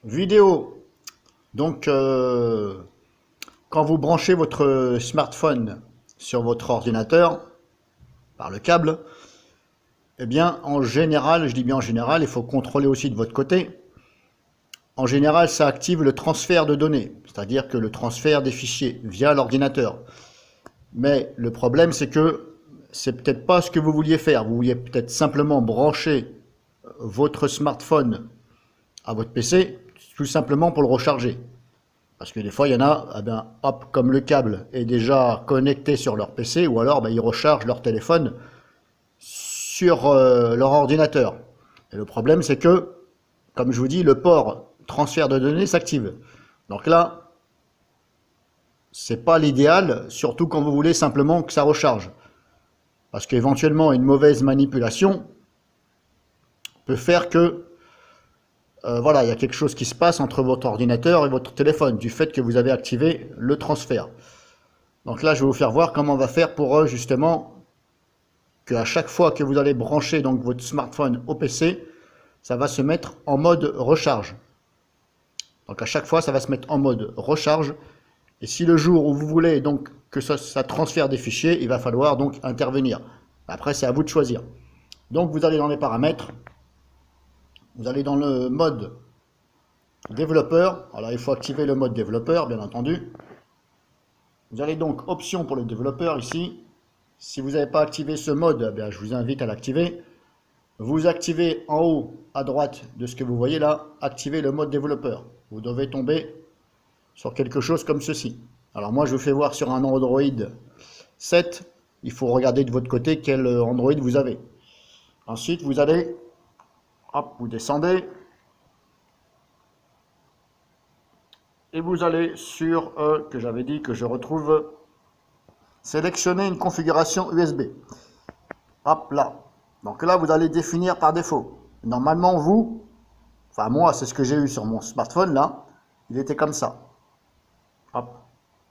Vidéo. Donc, quand vous branchez votre smartphone sur votre ordinateur par le câble, eh bien, en général, je dis bien en général, il faut contrôler aussi de votre côté. En général, ça active le transfert de données, c'est-à-dire que le transfert des fichiers via l'ordinateur. Mais le problème, c'est que c'est peut-être pas ce que vous vouliez faire. Vous vouliez peut-être simplement brancher votre smartphone à votre PC, tout simplement pour le recharger. Parce que des fois, il y en a, eh bien, hop, comme le câble est déjà connecté sur leur PC, ou alors ils rechargent leur téléphone sur leur ordinateur. Et le problème, c'est que, comme je vous dis, le port transfert de données s'active. Donc là, c'est pas l'idéal, surtout quand vous voulez simplement que ça recharge. Parce qu'éventuellement, une mauvaise manipulation peut faire que voilà, il y a quelque chose qui se passe entre votre ordinateur et votre téléphone, du fait que vous avez activé le transfert. Donc là, je vais vous faire voir comment on va faire pour justement qu'à chaque fois que vous allez brancher donc votre smartphone au PC, ça va se mettre en mode recharge. Donc à chaque fois, ça va se mettre en mode recharge. Et si le jour où vous voulez donc que ça transfère des fichiers, il va falloir donc intervenir. Après, c'est à vous de choisir. Donc vous allez dans les paramètres. Vous allez dans le mode développeur. Alors il faut activer le mode développeur, bien entendu. Vous allez donc option pour le développeur ici. Si vous n'avez pas activé ce mode, eh bien, je vous invite à l'activer. Vous activez en haut à droite de ce que vous voyez là, activez le mode développeur. Vous devez tomber sur quelque chose comme ceci. Alors moi je vous fais voir sur un Android 7. Il faut regarder de votre côté quel Android vous avez. Ensuite vous allez... hop, vous descendez et vous allez sur que j'avais dit que je retrouve sélectionner une configuration USB. Hop là. Donc là vous allez définir par défaut. Normalement vous, enfin moi c'est ce que j'ai eu sur mon smartphone là, il était comme ça. Hop.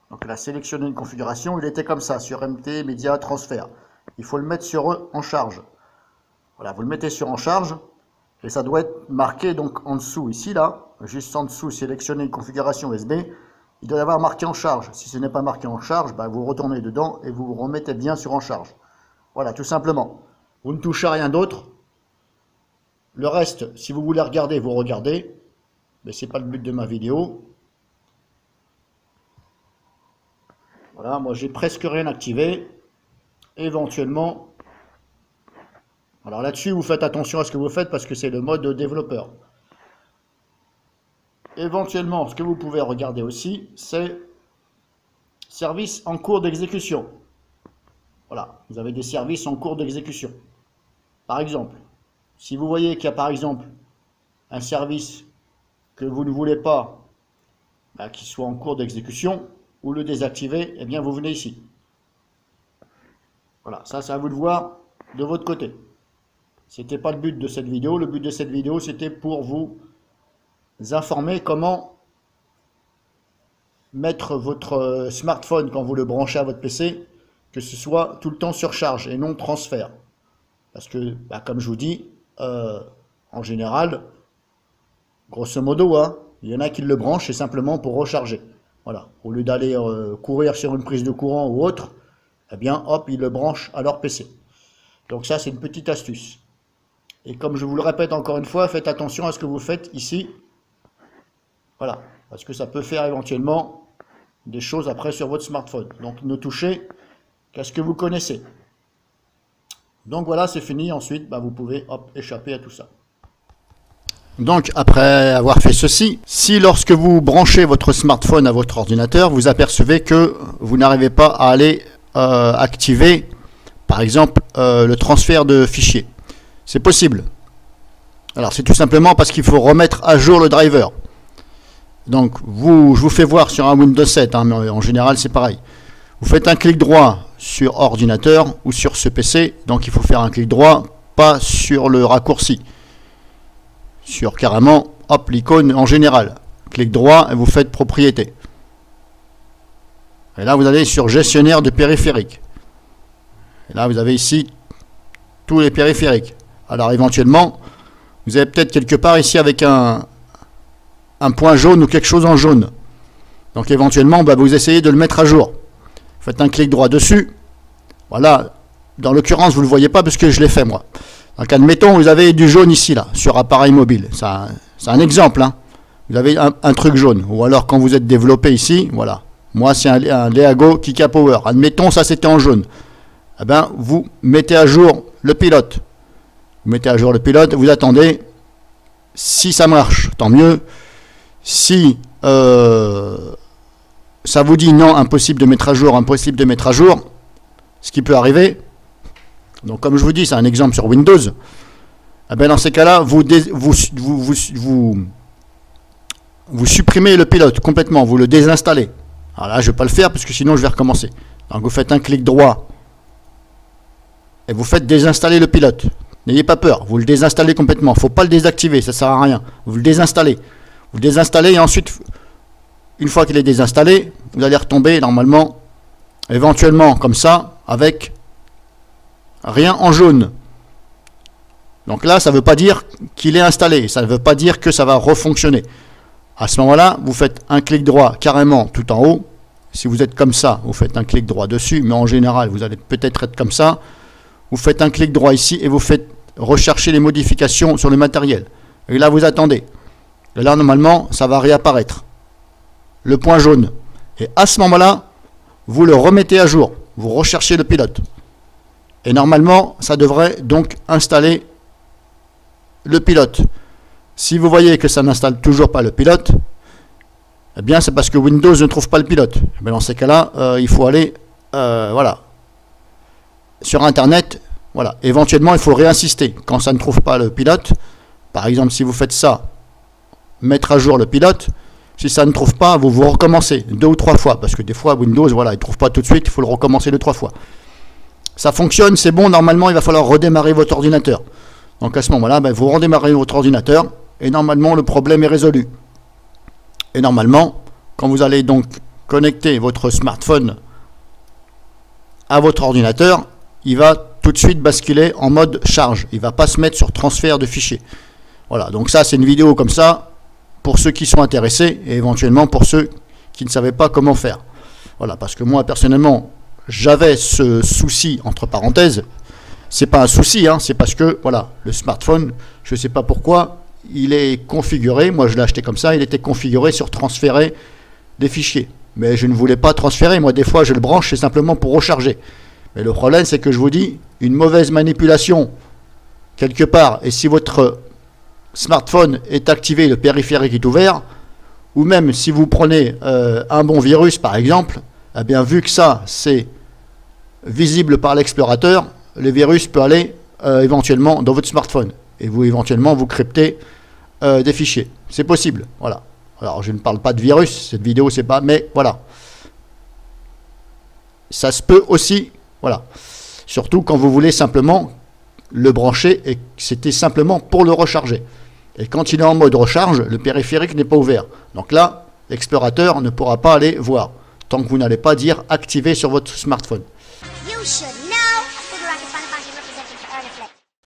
Donc là sélectionner une configuration, il était comme ça sur MT Media Transfert. Il faut le mettre sur en charge. Voilà, vous le mettez sur en charge. Et ça doit être marqué donc en dessous, ici, là, juste en dessous, sélectionner une configuration USB. Il doit y avoir marqué en charge. Si ce n'est pas marqué en charge, vous retournez dedans et vous vous remettez bien sur en charge. Voilà, tout simplement. Vous ne touchez à rien d'autre. Le reste, si vous voulez regarder, vous regardez. Mais ce n'est pas le but de ma vidéo. Voilà, moi j'ai presque rien activé. Éventuellement... alors là-dessus, vous faites attention à ce que vous faites parce que c'est le mode développeur. Éventuellement, ce que vous pouvez regarder aussi, c'est service en cours d'exécution. Voilà, vous avez des services en cours d'exécution. Par exemple, si vous voyez qu'il y a par exemple un service que vous ne voulez pas qui soit en cours d'exécution, ou le désactiver, eh bien vous venez ici. Voilà, ça c'est à vous de voir de votre côté. C'était pas le but de cette vidéo. Le but de cette vidéo, c'était pour vous informer comment mettre votre smartphone quand vous le branchez à votre PC, que ce soit tout le temps sur charge et non transfert. Parce que, comme je vous dis, en général, grosso modo, il y en a qui le branchent c'est simplement pour recharger. Voilà. Au lieu d'aller courir sur une prise de courant ou autre, eh bien, hop, ils le branchent à leur PC. Donc ça, c'est une petite astuce. Et comme je vous le répète encore une fois, faites attention à ce que vous faites ici. Voilà, parce que ça peut faire éventuellement des choses après sur votre smartphone. Donc ne touchez qu'à ce que vous connaissez. Donc voilà, c'est fini. Ensuite, vous pouvez échapper à tout ça. Donc après avoir fait ceci, si lorsque vous branchez votre smartphone à votre ordinateur, vous apercevez que vous n'arrivez pas à aller activer, par exemple, le transfert de fichiers. C'est possible. Alors c'est tout simplement parce qu'il faut remettre à jour le driver. Donc je vous fais voir sur un Windows 7, mais en général c'est pareil. Vous faites un clic droit sur ordinateur ou sur ce PC. Donc il faut faire un clic droit, pas sur le raccourci. Sur carrément, l'icône en général. Clic droit et vous faites propriété. Et là vous allez sur gestionnaire de périphériques. Et là vous avez ici tous les périphériques. Alors éventuellement, vous avez peut-être quelque part ici avec un un point jaune ou quelque chose en jaune. Donc éventuellement, bah, vous essayez de le mettre à jour. Faites un clic droit dessus. Voilà. Dans l'occurrence, vous ne le voyez pas parce que je l'ai fait moi. Donc admettons, vous avez du jaune ici, là, sur appareil mobile. C'est un exemple. Hein. Vous avez un truc jaune. Ou alors quand vous êtes développé ici, voilà. Moi, c'est un Leago Kika Power. Admettons, ça c'était en jaune. Eh ben, vous mettez à jour le pilote. Vous mettez à jour le pilote, vous attendez. Si ça marche, tant mieux. Si ça vous dit non, impossible de mettre à jour, impossible de mettre à jour, ce qui peut arriver, donc comme je vous dis, c'est un exemple sur Windows, eh bien dans ces cas-là, vous supprimez le pilote complètement, vous le désinstallez. Alors là, je ne vais pas le faire parce que sinon je vais recommencer. Donc vous faites un clic droit et vous faites désinstaller le pilote. N'ayez pas peur, vous le désinstallez complètement. Il ne faut pas le désactiver, ça ne sert à rien. Vous le désinstallez. Vous le désinstallez et ensuite, une fois qu'il est désinstallé, vous allez retomber normalement, éventuellement comme ça, avec rien en jaune. Donc là, ça ne veut pas dire qu'il est installé. Ça ne veut pas dire que ça va refonctionner. À ce moment-là, vous faites un clic droit carrément tout en haut. Si vous êtes comme ça, vous faites un clic droit dessus. Mais en général, vous allez peut-être être comme ça. Vous faites un clic droit ici et vous faites rechercher les modifications sur le matériel. Et là, vous attendez. Et là, normalement, ça va réapparaître. Le point jaune. Et à ce moment-là, vous le remettez à jour. Vous recherchez le pilote. Et normalement, ça devrait donc installer le pilote. Si vous voyez que ça n'installe toujours pas le pilote, eh bien, c'est parce que Windows ne trouve pas le pilote. Mais dans ces cas-là, il faut aller voilà, sur Internet. Voilà. Éventuellement, il faut réinsister. Quand ça ne trouve pas le pilote, par exemple, si vous faites ça, mettre à jour le pilote, si ça ne trouve pas, vous recommencez 2 ou 3 fois. Parce que des fois, Windows, voilà, il ne trouve pas tout de suite, il faut le recommencer 2 ou 3 fois. Ça fonctionne, c'est bon. Normalement, il va falloir redémarrer votre ordinateur. Donc à ce moment-là, ben, vous redémarrez votre ordinateur et normalement, le problème est résolu. Et normalement, quand vous allez donc connecter votre smartphone à votre ordinateur, il va tout de suite basculer en mode charge. Il ne va pas se mettre sur transfert de fichiers. Voilà, donc ça c'est une vidéo comme ça pour ceux qui sont intéressés et éventuellement pour ceux qui ne savaient pas comment faire. Voilà, parce que moi personnellement, j'avais ce souci entre parenthèses. C'est pas un souci, hein, c'est parce que voilà, le smartphone, je ne sais pas pourquoi, il est configuré, moi je l'ai acheté comme ça, il était configuré sur transférer des fichiers. Mais je ne voulais pas transférer, moi des fois je le branche, c'est simplement pour recharger. Mais le problème c'est que je vous dis, une mauvaise manipulation quelque part, et si votre smartphone est activé, le périphérique est ouvert, ou même si vous prenez un bon virus par exemple, eh bien vu que ça c'est visible par l'explorateur, le virus peut aller éventuellement dans votre smartphone et vous éventuellement vous cryptez des fichiers. C'est possible, voilà. Alors je ne parle pas de virus, cette vidéo c'est pas, mais voilà. Ça se peut aussi, voilà. Surtout quand vous voulez simplement le brancher et c'était simplement pour le recharger. Et quand il est en mode recharge, le périphérique n'est pas ouvert. Donc là, l'explorateur ne pourra pas aller voir tant que vous n'allez pas dire activer sur votre smartphone.